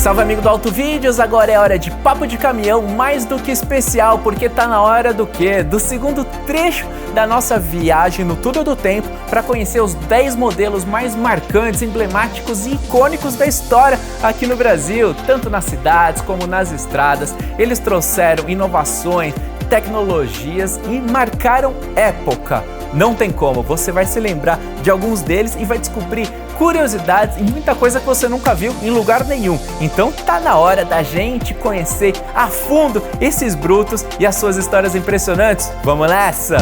Salve amigo do Auto Vídeos, agora é hora de papo de caminhão mais do que especial, porque tá na hora do quê? Do segundo trecho da nossa viagem no túnel do tempo para conhecer os 10 modelos mais marcantes, emblemáticos e icônicos da história aqui no Brasil, tanto nas cidades como nas estradas. Eles trouxeram inovações, tecnologias e marcaram época. Não tem como, você vai se lembrar de alguns deles e vai descobrir curiosidades e muita coisa que você nunca viu em lugar nenhum. Então tá na hora da gente conhecer a fundo esses brutos e as suas histórias impressionantes. Vamos nessa!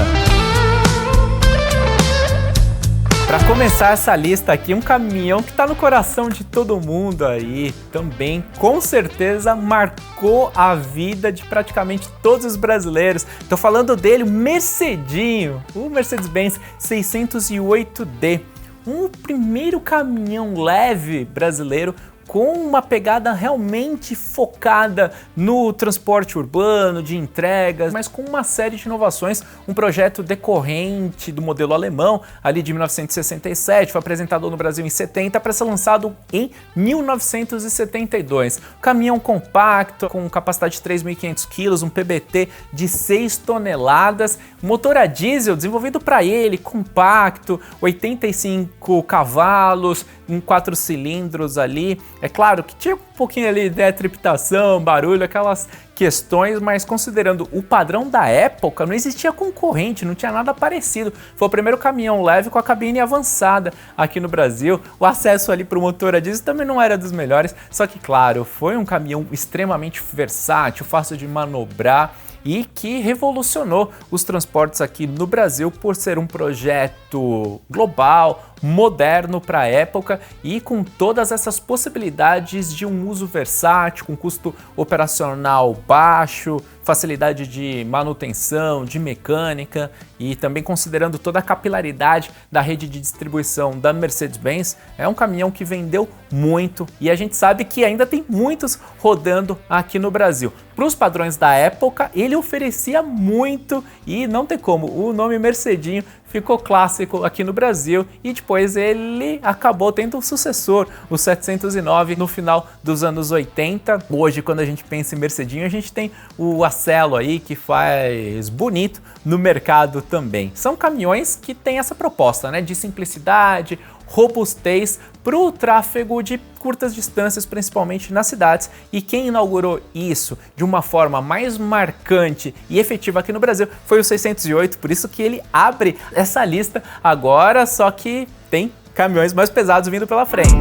Para começar essa lista aqui, um caminhão que tá no coração de todo mundo aí, também com certeza marcou a vida de praticamente todos os brasileiros. Tô falando dele, o Mercedinho, o Mercedes-Benz 608D. Um primeiro caminhão leve brasileiro com uma pegada realmente focada no transporte urbano, de entregas, mas com uma série de inovações, um projeto decorrente do modelo alemão, ali de 1967, foi apresentado no Brasil em 70, para ser lançado em 1972. Caminhão compacto, com capacidade de 3.500 kg, um PBT de 6 toneladas, motor a diesel desenvolvido para ele, compacto, 85 cavalos, em 4 cilindros ali. É claro que tinha um pouquinho ali de tripitação, barulho, aquelas questões, mas considerando o padrão da época, não existia concorrente, não tinha nada parecido. Foi o primeiro caminhão leve com a cabine avançada aqui no Brasil. O acesso ali para o motor a diesel também não era dos melhores, só que claro, foi um caminhão extremamente versátil, fácil de manobrar e que revolucionou os transportes aqui no Brasil por ser um projeto global, moderno para a época e com todas essas possibilidades de um uso versátil, com custo operacional baixo, facilidade de manutenção, de mecânica e também considerando toda a capilaridade da rede de distribuição da Mercedes-Benz, é um caminhão que vendeu muito e a gente sabe que ainda tem muitos rodando aqui no Brasil. Para os padrões da época, ele oferecia muito e não tem como, o nome Mercedinho ficou clássico aqui no Brasil e depois ele acabou tendo um sucessor, o 709, no final dos anos 80. Hoje, quando a gente pensa em Mercedinho, a gente tem o Acelo aí que faz bonito no mercado também. São caminhões que têm essa proposta, né, de simplicidade, robustez para o tráfego de curtas distâncias, principalmente nas cidades, e quem inaugurou isso de uma forma mais marcante e efetiva aqui no Brasil foi o 608, por isso que ele abre essa lista agora, só que tem caminhões mais pesados vindo pela frente.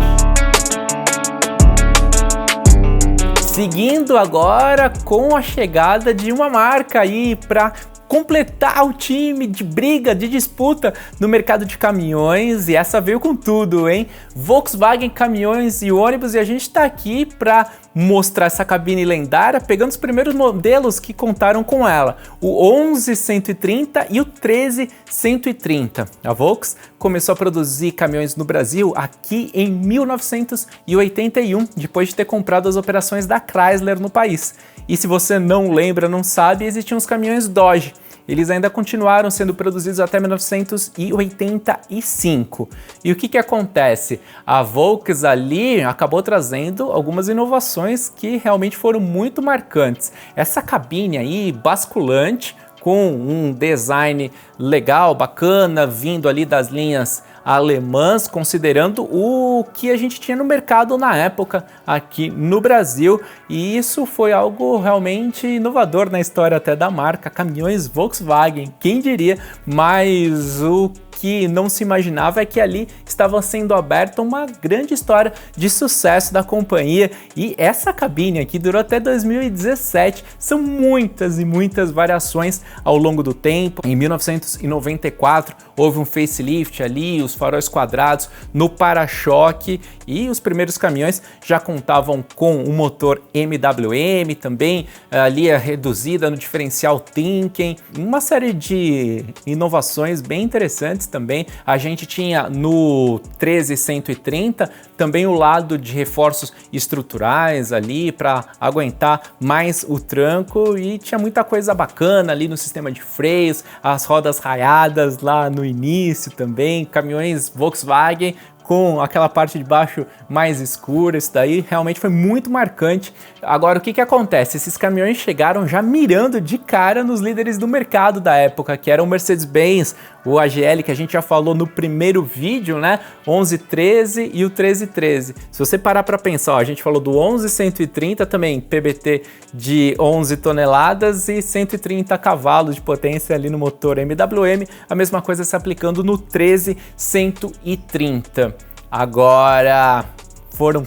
Seguindo agora com a chegada de uma marca aí para completar o time de briga, de disputa no mercado de caminhões, e essa veio com tudo, hein? Volkswagen Caminhões e Ônibus, e a gente tá aqui para mostrar essa cabine lendária, pegando os primeiros modelos que contaram com ela, o 11130 e o 13130. A Volks começou a produzir caminhões no Brasil aqui em 1981, depois de ter comprado as operações da Chrysler no país. E se você não lembra, não sabe, existiam os caminhões Dodge. Eles ainda continuaram sendo produzidos até 1985. E o que acontece? A Volks ali acabou trazendo algumas inovações que realmente foram muito marcantes. Essa cabine aí, basculante, com um design legal, bacana, vindo ali das linhas alemãs, considerando o que a gente tinha no mercado na época aqui no Brasil, e isso foi algo realmente inovador na história até da marca, caminhões Volkswagen, quem diria, mas o que não se imaginava é que ali estava sendo aberta uma grande história de sucesso da companhia, e essa cabine aqui durou até 2017, são muitas e muitas variações ao longo do tempo. Em 1994 houve um facelift ali, os faróis quadrados no para-choque, e os primeiros caminhões já contavam com um motor MWM, também ali reduzida no diferencial Timken, uma série de inovações bem interessantes também. A gente tinha no 13130 também o lado de reforços estruturais ali para aguentar mais o tranco, e tinha muita coisa bacana ali no sistema de freios, as rodas raiadas lá no início também, caminhões Volkswagen com aquela parte de baixo mais escura. Isso daí realmente foi muito marcante. Agora, o que acontece? Esses caminhões chegaram já mirando de cara nos líderes do mercado da época, que eram o Mercedes-Benz, o AGL, que a gente já falou no primeiro vídeo, né? 1113 e o 1313. Se você parar para pensar, ó, a gente falou do 11130 também, PBT de 11 toneladas e 130 cavalos de potência ali no motor MWM, a mesma coisa se aplicando no 13130. Agora, foram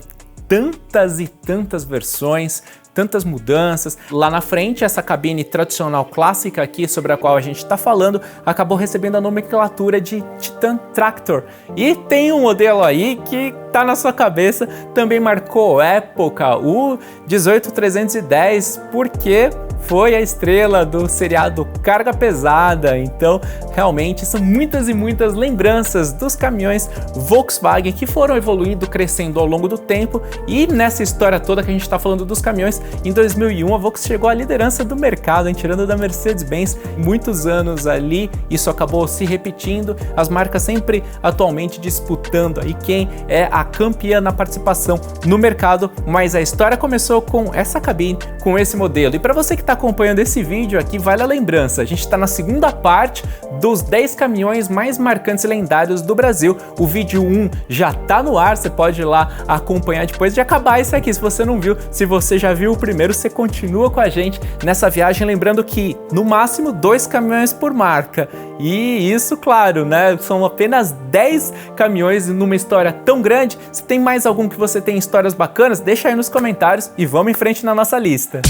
tantas e tantas versões, tantas mudanças. Lá na frente, essa cabine tradicional clássica aqui, sobre a qual a gente está falando, acabou recebendo a nomenclatura de Titan Tractor. E tem um modelo aí que tá na sua cabeça, também marcou época, o 18310, porque foi a estrela do seriado Carga Pesada. Então, realmente, são muitas e muitas lembranças dos caminhões Volkswagen que foram evoluindo, crescendo ao longo do tempo. E nessa história toda que a gente está falando dos caminhões, em 2001 a Volkswagen chegou à liderança do mercado, tirando da Mercedes-Benz muitos anos ali. Isso acabou se repetindo, as marcas sempre atualmente disputando aí quem é a campeã na participação no mercado. Mas a história começou com essa cabine, com esse modelo. E para você que está acompanhando esse vídeo aqui, vale a lembrança, a gente está na segunda parte dos 10 caminhões mais marcantes e lendários do Brasil. O vídeo 1 já tá no ar, você pode ir lá acompanhar depois de acabar esse aqui, se você não viu. Se você já viu o primeiro, você continua com a gente nessa viagem, lembrando que no máximo 2 caminhões por marca. E isso, claro, né, são apenas 10 caminhões numa história tão grande. Se tem mais algum que você tem histórias bacanas, deixa aí nos comentários e vamos em frente na nossa lista.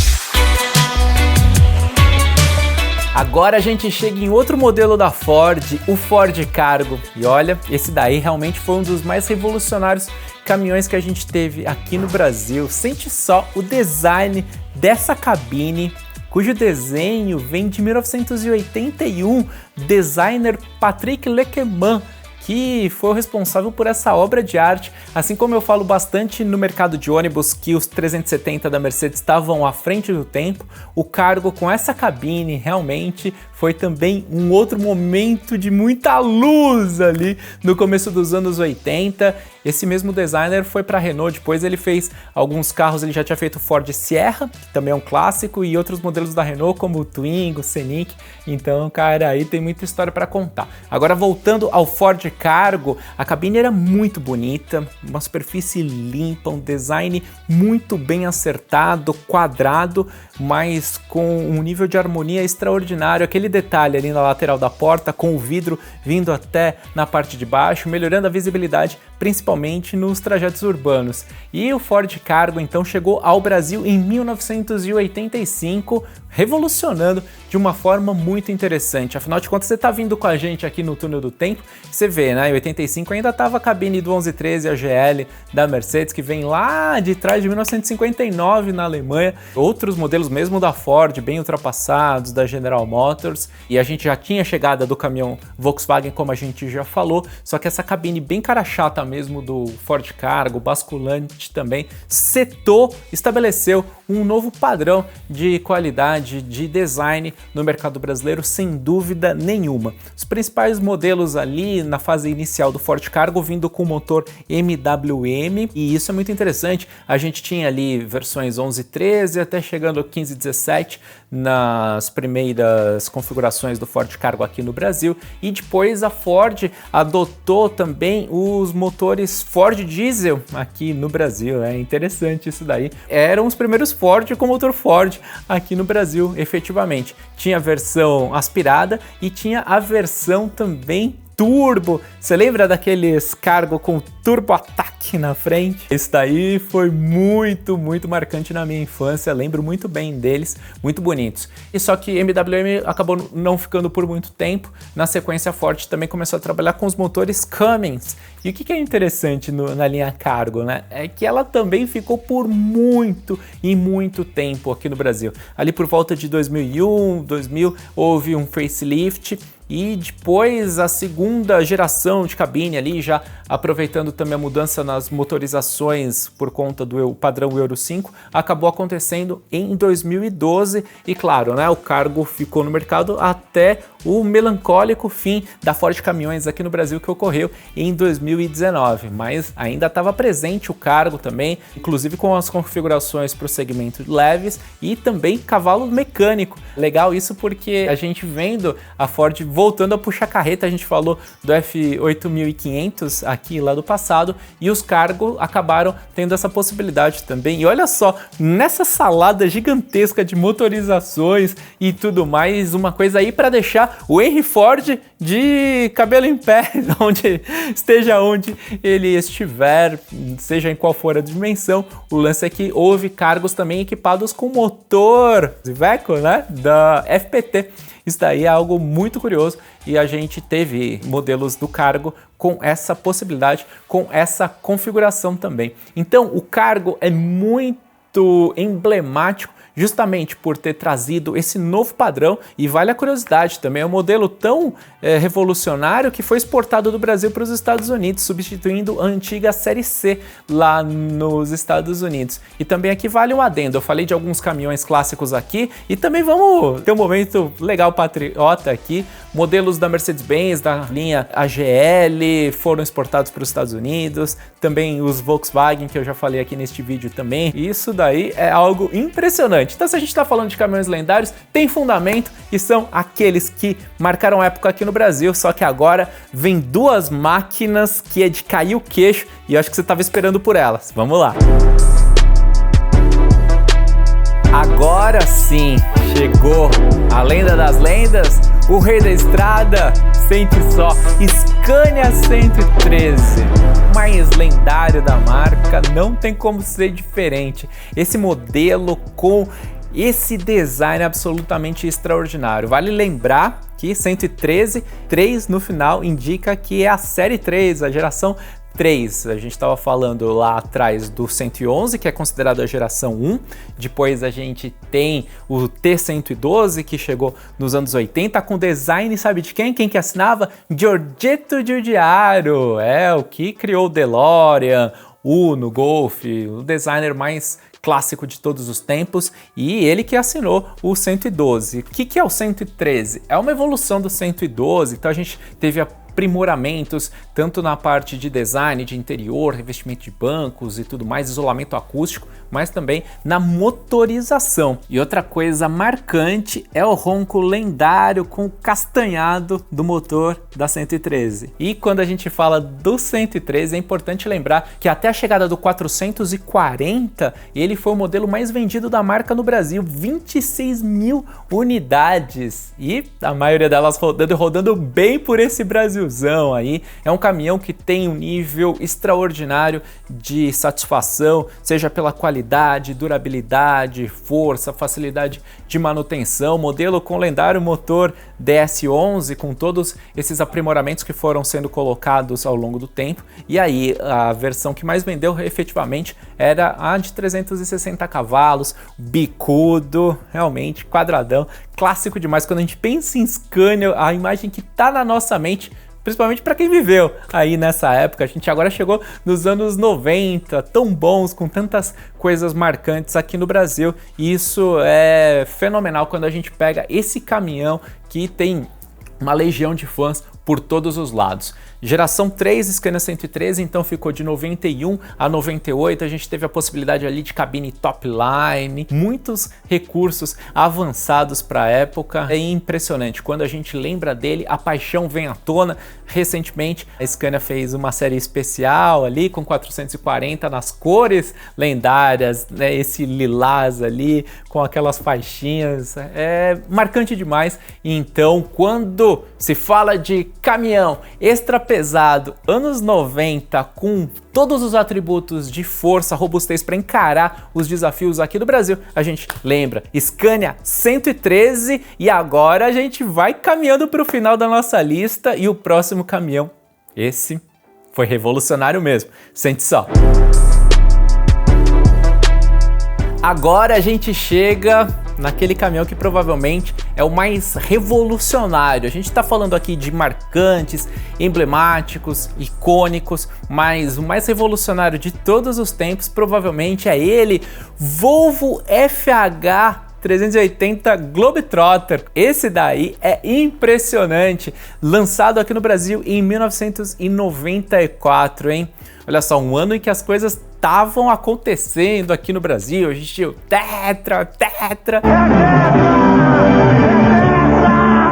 Agora a gente chega em outro modelo da Ford, o Ford Cargo. E olha, esse daí realmente foi um dos mais revolucionários caminhões que a gente teve aqui no Brasil. Sente só o design dessa cabine, cujo desenho vem de 1981, designer Patrick Lequeman, que foi o responsável por essa obra de arte. Assim como eu falo bastante no mercado de ônibus que os 370 da Mercedes estavam à frente do tempo, o Cargo com essa cabine realmente foi também um outro momento de muita luz ali no começo dos anos 80. Esse mesmo designer foi para a Renault, depois ele fez alguns carros, ele já tinha feito o Ford Sierra, que também é um clássico, e outros modelos da Renault como o Twingo, o Scenic. Então, cara, aí tem muita história para contar. Agora, voltando ao Ford Cargo, a cabine era muito bonita, uma superfície limpa, um design muito bem acertado, quadrado, mas com um nível de harmonia extraordinário. Aquele detalhe ali na lateral da porta, com o vidro vindo até na parte de baixo, melhorando a visibilidade, principalmente nos trajetos urbanos. E o Ford Cargo então chegou ao Brasil em 1985, revolucionando de uma forma muito interessante. Afinal de contas, você está vindo com a gente aqui no Túnel do Tempo, você vê, né? Em 85 ainda estava a cabine do 1113 AGL da Mercedes, que vem lá de trás de 1959 na Alemanha. Outros modelos mesmo da Ford, bem ultrapassados, da General Motors. E a gente já tinha chegada do caminhão Volkswagen, como a gente já falou, só que essa cabine bem cara chata mesmo do Ford Cargo, basculante também, estabeleceu um novo padrão de qualidade, de design no mercado brasileiro, sem dúvida nenhuma. Os principais modelos ali na fase inicial do Ford Cargo vindo com motor MWM, e isso é muito interessante. A gente tinha ali versões 1113 até chegando ao 1517 nas primeiras configurações do Ford Cargo aqui no Brasil, e depois a Ford adotou também os motores Ford Diesel aqui no Brasil. É interessante isso daí. Eram os primeiros Ford com motor Ford aqui no Brasil, efetivamente. Tinha a versão aspirada e tinha a versão também turbo. Você lembra daqueles Cargo com turbo ataque na frente? Isso daí foi muito marcante na minha infância, lembro muito bem deles, muito bonitos. E só que MWM acabou não ficando por muito tempo. Na sequência, a Ford também começou a trabalhar com os motores Cummins. E o que é interessante na linha Cargo, né? É que ela também ficou por muito tempo aqui no Brasil. Ali por volta de 2001, 2000, houve um facelift, e depois a segunda geração de cabine ali, já aproveitando também a mudança nas motorizações por conta do padrão Euro 5, acabou acontecendo em 2012 e claro, né, o Cargo ficou no mercado até o melancólico fim da Ford Caminhões aqui no Brasil, que ocorreu em 2019, mas ainda estava presente o Cargo também, inclusive com as configurações para o segmento leves e também cavalo mecânico. Legal isso porque a gente vendo a Ford voltando a puxar carreta, a gente falou do F8500 aqui lá do passado e os Cargo acabaram tendo essa possibilidade também. E olha só, nessa salada gigantesca de motorizações e tudo mais, uma coisa aí para deixar o Henry Ford de cabelo em pé, onde ele estiver, seja em qual for a dimensão. O lance é que houve Cargos também equipados com motor Iveco, né, da FPT. Isso daí é algo muito curioso e a gente teve modelos do Cargo com essa possibilidade, com essa configuração também. Então o Cargo é muito emblemático justamente por ter trazido esse novo padrão e vale a curiosidade também, é um modelo tão revolucionário que foi exportado do Brasil para os Estados Unidos, substituindo a antiga Série C lá nos Estados Unidos. E também aqui vale um adendo, eu falei de alguns caminhões clássicos aqui e também vamos ter um momento legal patriota aqui, modelos da Mercedes-Benz, da linha AGL foram exportados para os Estados Unidos, também os Volkswagen que eu já falei aqui neste vídeo também, isso daí é algo impressionante. Então se a gente está falando de caminhões lendários, tem fundamento e são aqueles que marcaram época aqui no Brasil, só que agora vem duas máquinas que é de cair o queixo e eu acho que você estava esperando por elas. Vamos lá! Agora sim, chegou a lenda das lendas, o rei da estrada, sente só, Scania 113, mais lendário da marca, não tem como ser diferente. Esse modelo com esse design absolutamente extraordinário. Vale lembrar que 113, 3 no final, indica que é a série 3, a geração 3. A gente estava falando lá atrás do 111, que é considerado a geração 1. Depois a gente tem o T112, que chegou nos anos 80, com design, sabe de quem? Quem que assinava? Giorgetto Giugiaro, o que criou o DeLorean, Uno, Golf, o designer mais clássico de todos os tempos, e ele que assinou o 112. O que é o 113? É uma evolução do 112, então a gente teve aprimoramentos, tanto na parte de design, de interior, revestimento de bancos e tudo mais, isolamento acústico, mas também na motorização. E outra coisa marcante é o ronco lendário com castanhado do motor da 113. E quando a gente fala do 113, é importante lembrar que até a chegada do 440, ele foi o modelo mais vendido da marca no Brasil, 26 mil unidades. E a maioria delas rodando bem por esse Brasilzão aí. É um caminhão que tem um nível extraordinário de satisfação, seja pela qualidade, durabilidade, força, facilidade de manutenção, modelo com lendário motor DS11, com todos esses aprimoramentos que foram sendo colocados ao longo do tempo. E aí a versão que mais vendeu efetivamente era a de 360 cavalos, bicudo, realmente quadradão, clássico demais. Quando a gente pensa em Scania, a imagem que tá na nossa mente, principalmente para quem viveu aí nessa época, a gente agora chegou nos anos 90, tão bons, com tantas coisas marcantes aqui no Brasil, e isso é fenomenal quando a gente pega esse caminhão que tem uma legião de fãs por todos os lados. Geração 3 Scania 113, então ficou de 91 a 98, a gente teve a possibilidade ali de cabine top line, muitos recursos avançados para a época, é impressionante, quando a gente lembra dele, a paixão vem à tona. Recentemente a Scania fez uma série especial ali com 440 nas cores lendárias, né, esse lilás ali com aquelas faixinhas, é marcante demais. Então quando se fala de caminhão extra pesado, anos 90, com todos os atributos de força, robustez para encarar os desafios aqui do Brasil, a gente lembra Scania 113 e agora a gente vai caminhando para o final da nossa lista e o próximo caminhão, esse foi revolucionário mesmo, sente só. Agora a gente chega naquele caminhão que provavelmente é o mais revolucionário. A gente está falando aqui de marcantes, emblemáticos, icônicos, mas o mais revolucionário de todos os tempos provavelmente é ele, Volvo FH 380 Globetrotter. Esse daí é impressionante, lançado aqui no Brasil em 1994, hein? Olha só, um ano em que as coisas estavam acontecendo aqui no Brasil. A gente tinha o Tetra.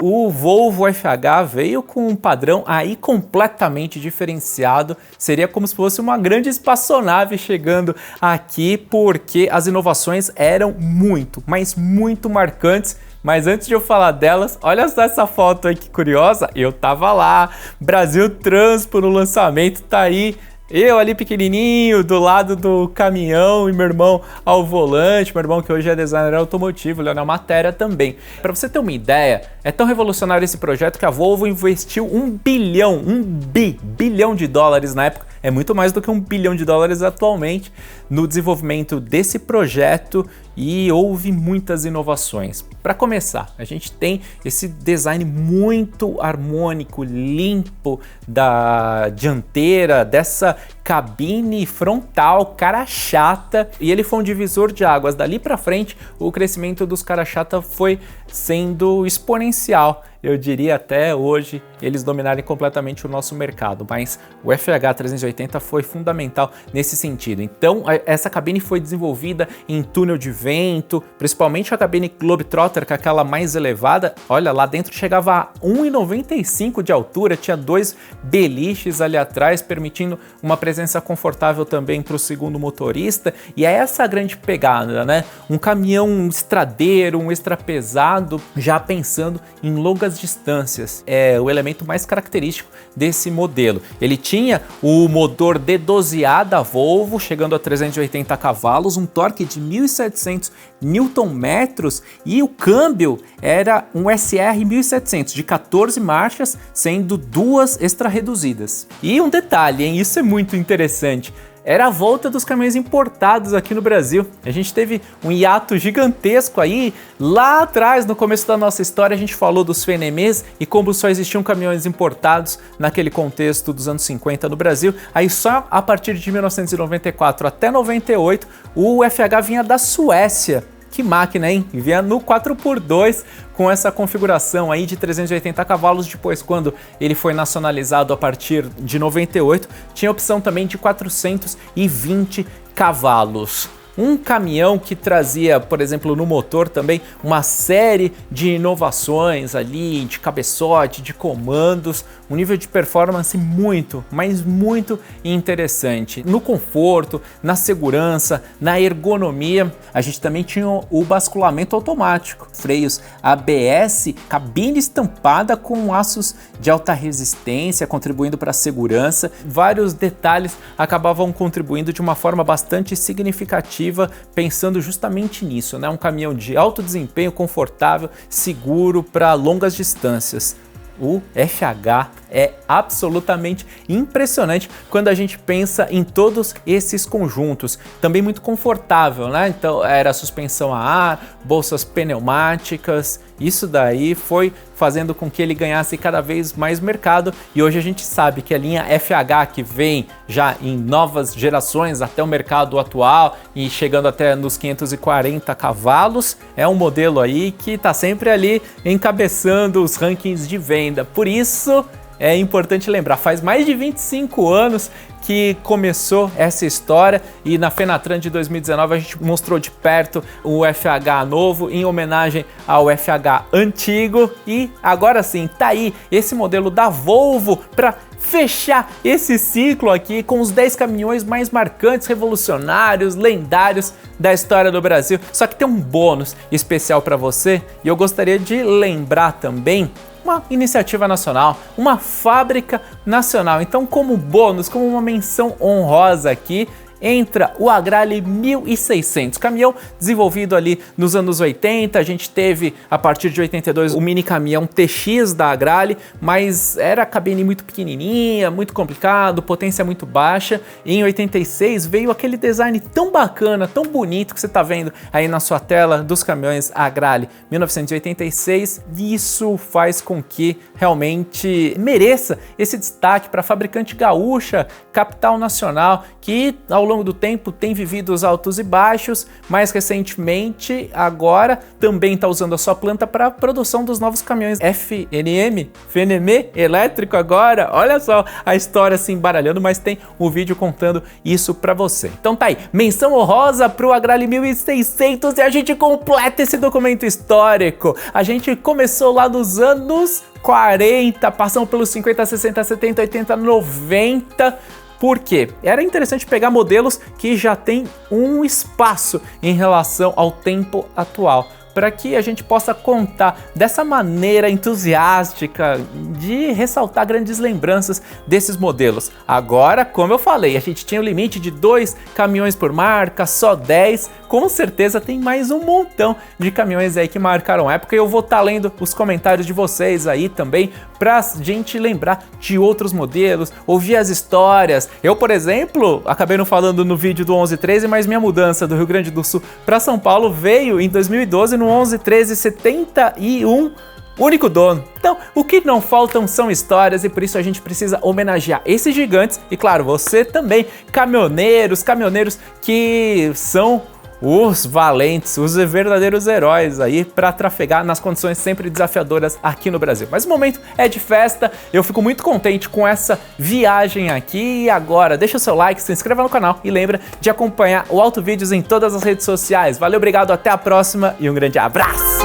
O Volvo FH veio com um padrão aí completamente diferenciado. Seria como se fosse uma grande espaçonave chegando aqui, porque as inovações eram muito, mas muito marcantes. Mas antes de eu falar delas, olha só essa foto aí que curiosa. Eu tava lá, Brasil Transpo no lançamento, tá aí. Eu ali pequenininho, do lado do caminhão e meu irmão ao volante, meu irmão que hoje é designer automotivo, leu na matéria também. Para você ter uma ideia, é tão revolucionário esse projeto que a Volvo investiu $1 bilhão de dólares na época, é muito mais do que $1 bilhão atualmente, no desenvolvimento desse projeto e houve muitas inovações. Para começar, a gente tem esse design muito harmônico, limpo da dianteira, dessa cabine frontal, cara chata, e ele foi um divisor de águas. Dali para frente, o crescimento dos cara chata foi sendo exponencial. Eu diria até hoje eles dominarem completamente o nosso mercado, mas o FH 380 foi fundamental nesse sentido. Então, essa cabine foi desenvolvida em túnel de vento, principalmente a cabine Globetrotter, que é aquela mais elevada. Olha, lá dentro chegava a 1,95 de altura, tinha 2 beliches ali atrás, permitindo uma presença confortável também para o segundo motorista. E é essa a grande pegada, né? Um caminhão estradeiro, um extra pesado, já pensando em longas distâncias. É o elemento mais característico desse modelo. Ele tinha o motor D12A da Volvo, chegando a 380 cavalos, um torque de 1.700 Nm e o câmbio era um SR 1700 de 14 marchas, sendo 2 extra reduzidas. E um detalhe, hein? Isso é muito interessante. Era a volta dos caminhões importados aqui no Brasil. A gente teve um hiato gigantesco aí. Lá atrás, no começo da nossa história, a gente falou dos Fenemês e como só existiam caminhões importados naquele contexto dos anos 50 no Brasil. Aí só a partir de 1994 até 98, o FH vinha da Suécia. Que máquina, hein? Vinha no 4x2 com essa configuração aí de 380 cavalos. Depois, quando ele foi nacionalizado a partir de 98, tinha a opção também de 420 cavalos. Um caminhão que trazia, por exemplo, no motor também uma série de inovações ali, de cabeçote, de comandos, um nível de performance muito, mas muito interessante. No conforto, na segurança, na ergonomia, a gente também tinha o basculamento automático, freios ABS, cabine estampada com aços de alta resistência, contribuindo para a segurança. Vários detalhes acabavam contribuindo de uma forma bastante significativa, pensando justamente nisso, né? Um caminhão de alto desempenho, confortável, seguro para longas distâncias. O FH é absolutamente impressionante quando a gente pensa em todos esses conjuntos. Também muito confortável, né? Então era suspensão a ar, bolsas pneumáticas, isso daí foi fazendo com que ele ganhasse cada vez mais mercado e hoje a gente sabe que a linha FH, que vem já em novas gerações até o mercado atual e chegando até nos 540 cavalos, é um modelo aí que está sempre ali encabeçando os rankings de venda. Por isso é importante lembrar, faz mais de 25 anos que começou essa história e na Fenatran de 2019 a gente mostrou de perto o FH novo em homenagem ao FH antigo e agora sim, tá aí esse modelo da Volvo para fechar esse ciclo aqui com os 10 caminhões mais marcantes, revolucionários, lendários da história do Brasil. Só que tem um bônus especial para você e eu gostaria de lembrar também uma iniciativa nacional, uma fábrica nacional. Então, como bônus, como uma menção honrosa aqui, entra o Agrale 1600, caminhão desenvolvido ali nos anos 80, a gente teve a partir de 82 o mini caminhão TX da Agrale, mas era a cabine muito pequenininha, muito complicado, potência muito baixa, e em 86 veio aquele design tão bacana, tão bonito que você está vendo aí na sua tela dos caminhões Agrale 1986, e isso faz com que realmente mereça esse destaque para a fabricante gaúcha, capital nacional, que ao longo do tempo tem vivido os altos e baixos, mais recentemente agora também está usando a sua planta para a produção dos novos caminhões FNM elétrico agora, olha só a história se embaralhando, mas tem um vídeo contando isso para você. Então tá aí, menção honrosa pro Agrale 1600 e a gente completa esse documento histórico. A gente começou lá nos anos 40, passamos pelos 50, 60, 70, 80, 90. Por quê? Era interessante pegar modelos que já têm um espaço em relação ao tempo atual, para que a gente possa contar dessa maneira entusiástica de ressaltar grandes lembranças desses modelos. Agora, como eu falei, a gente tinha o limite de 2 caminhões por marca, só 10, com certeza tem mais um montão de caminhões aí que marcaram época, e eu vou estar lendo os comentários de vocês aí também, pra gente lembrar de outros modelos, ouvir as histórias. Eu, por exemplo, acabei não falando no vídeo do 1113, mas minha mudança do Rio Grande do Sul para São Paulo veio em 2012 no 111371, único dono. Então, o que não faltam são histórias, e por isso a gente precisa homenagear esses gigantes e, claro, você também, caminhoneiros que são os valentes, os verdadeiros heróis aí para trafegar nas condições sempre desafiadoras aqui no Brasil. Mas o momento é de festa, eu fico muito contente com essa viagem aqui. E agora, deixa o seu like, se inscreva no canal e lembra de acompanhar o Auto Vídeos em todas as redes sociais. Valeu, obrigado, até a próxima e um grande abraço!